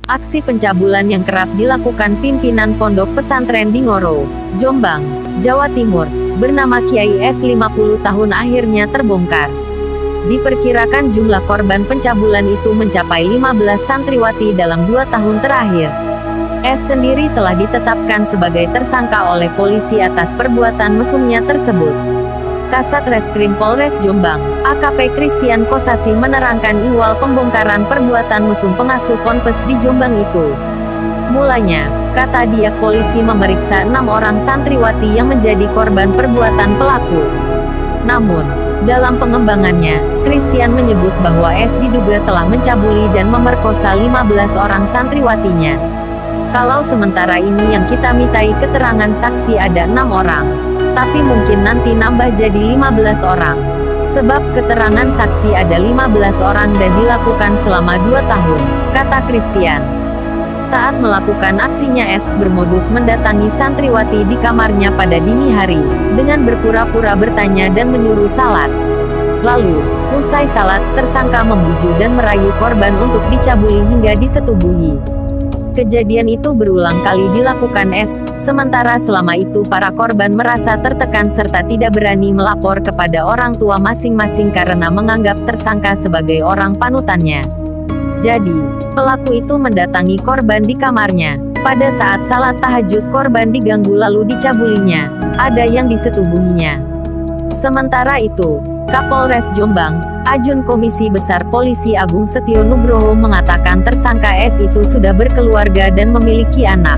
Aksi pencabulan yang kerap dilakukan pimpinan pondok pesantren di Ngoro, Jombang, Jawa Timur, bernama Kiai S 50 tahun akhirnya terbongkar. Diperkirakan jumlah korban pencabulan itu mencapai 15 santriwati dalam 2 tahun terakhir. S sendiri telah ditetapkan sebagai tersangka oleh polisi atas perbuatan mesumnya tersebut. Kasat Reskrim Polres Jombang, AKP Christian Kosasi menerangkan ihwal pembongkaran perbuatan mesum pengasuh ponpes di Jombang itu. Mulanya, kata dia, polisi memeriksa 6 orang santriwati yang menjadi korban perbuatan pelaku. Namun, dalam pengembangannya, Christian menyebut bahwa S diduga telah mencabuli dan memerkosa 15 orang santriwatinya. Kalau sementara ini yang kita mintai keterangan saksi ada 6 orang. Tapi mungkin nanti nambah jadi 15 orang. Sebab keterangan saksi ada 15 orang dan dilakukan selama 2 tahun, kata Christian. Saat melakukan aksinya, S bermodus mendatangi santriwati di kamarnya pada dini hari, dengan berpura-pura bertanya dan menyuruh salat. Lalu, usai salat, tersangka membujuk dan merayu korban untuk dicabuli hingga disetubuhi. Kejadian itu berulang kali dilakukan S, sementara selama itu para korban merasa tertekan serta tidak berani melapor kepada orang tua masing-masing karena menganggap tersangka sebagai orang panutannya. Jadi, pelaku itu mendatangi korban di kamarnya. Pada saat salat tahajud, korban diganggu lalu dicabulinya. Ada yang disetubuhinya. Sementara itu, Kapolres Jombang, Ajun Komisi Besar Polisi Agung Setio Nugroho mengatakan tersangka S itu sudah berkeluarga dan memiliki anak.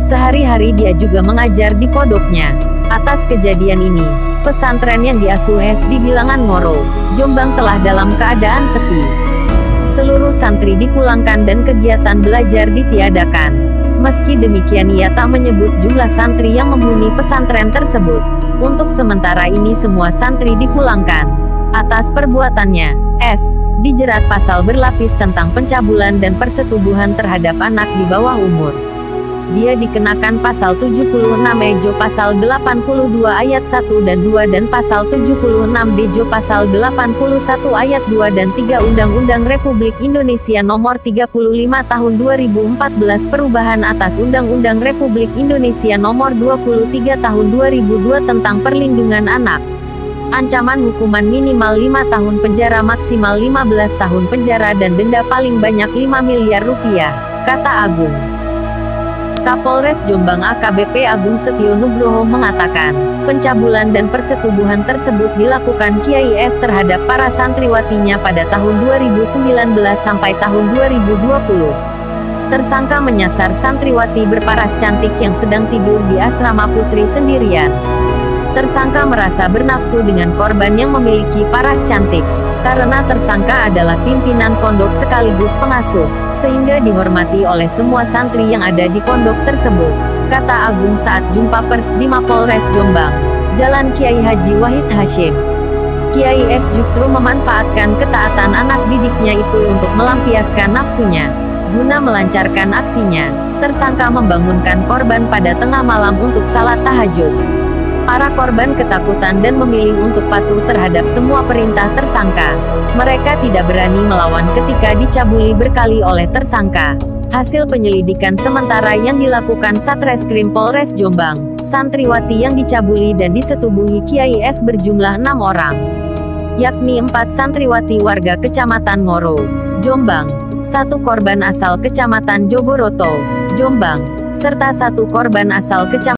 Sehari-hari dia juga mengajar di pondoknya. Atas kejadian ini, pesantren yang diasuh S di Bilangan Ngoro, Jombang telah dalam keadaan sepi. Seluruh santri dipulangkan dan kegiatan belajar ditiadakan. Meski demikian ia tak menyebut jumlah santri yang menghuni pesantren tersebut. Untuk sementara ini semua santri dipulangkan. Atas perbuatannya, S dijerat pasal berlapis tentang pencabulan dan persetubuhan terhadap anak di bawah umur. Dia dikenakan pasal 76 Ejo pasal 82 ayat 1 dan 2 dan pasal 76 Dejo pasal 81 ayat 2 dan 3 Undang-Undang Republik Indonesia Nomor 35 Tahun 2014 Perubahan atas Undang-Undang Republik Indonesia Nomor 23 Tahun 2002 tentang Perlindungan Anak. Ancaman hukuman minimal 5 tahun penjara maksimal 15 tahun penjara dan denda paling banyak 5 miliar rupiah, kata Agung. Kapolres Jombang AKBP Agung Setio Nugroho mengatakan, pencabulan dan persetubuhan tersebut dilakukan Kiai S terhadap para santriwatinya pada tahun 2019 sampai tahun 2020. Tersangka menyasar santriwati berparas cantik yang sedang tidur di asrama putri sendirian. Tersangka merasa bernafsu dengan korban yang memiliki paras cantik. Karena tersangka adalah pimpinan pondok sekaligus pengasuh, sehingga dihormati oleh semua santri yang ada di pondok tersebut, kata Agung saat jumpa pers di Mapolres Jombang, Jalan Kiai Haji Wahid Hashim. Kiai S justru memanfaatkan ketaatan anak didiknya itu untuk melampiaskan nafsunya. Guna melancarkan aksinya, tersangka membangunkan korban pada tengah malam untuk salat tahajud. Para korban ketakutan dan memilih untuk patuh terhadap semua perintah tersangka. Mereka tidak berani melawan ketika dicabuli berkali oleh tersangka. Hasil penyelidikan sementara yang dilakukan Satreskrim Polres Jombang, santriwati yang dicabuli dan disetubuhi Kiai S berjumlah 6 orang. Yakni 4 santriwati warga Kecamatan Ngoro, Jombang, 1 korban asal Kecamatan Jogoroto, Jombang, serta 1 korban asal Kecamatan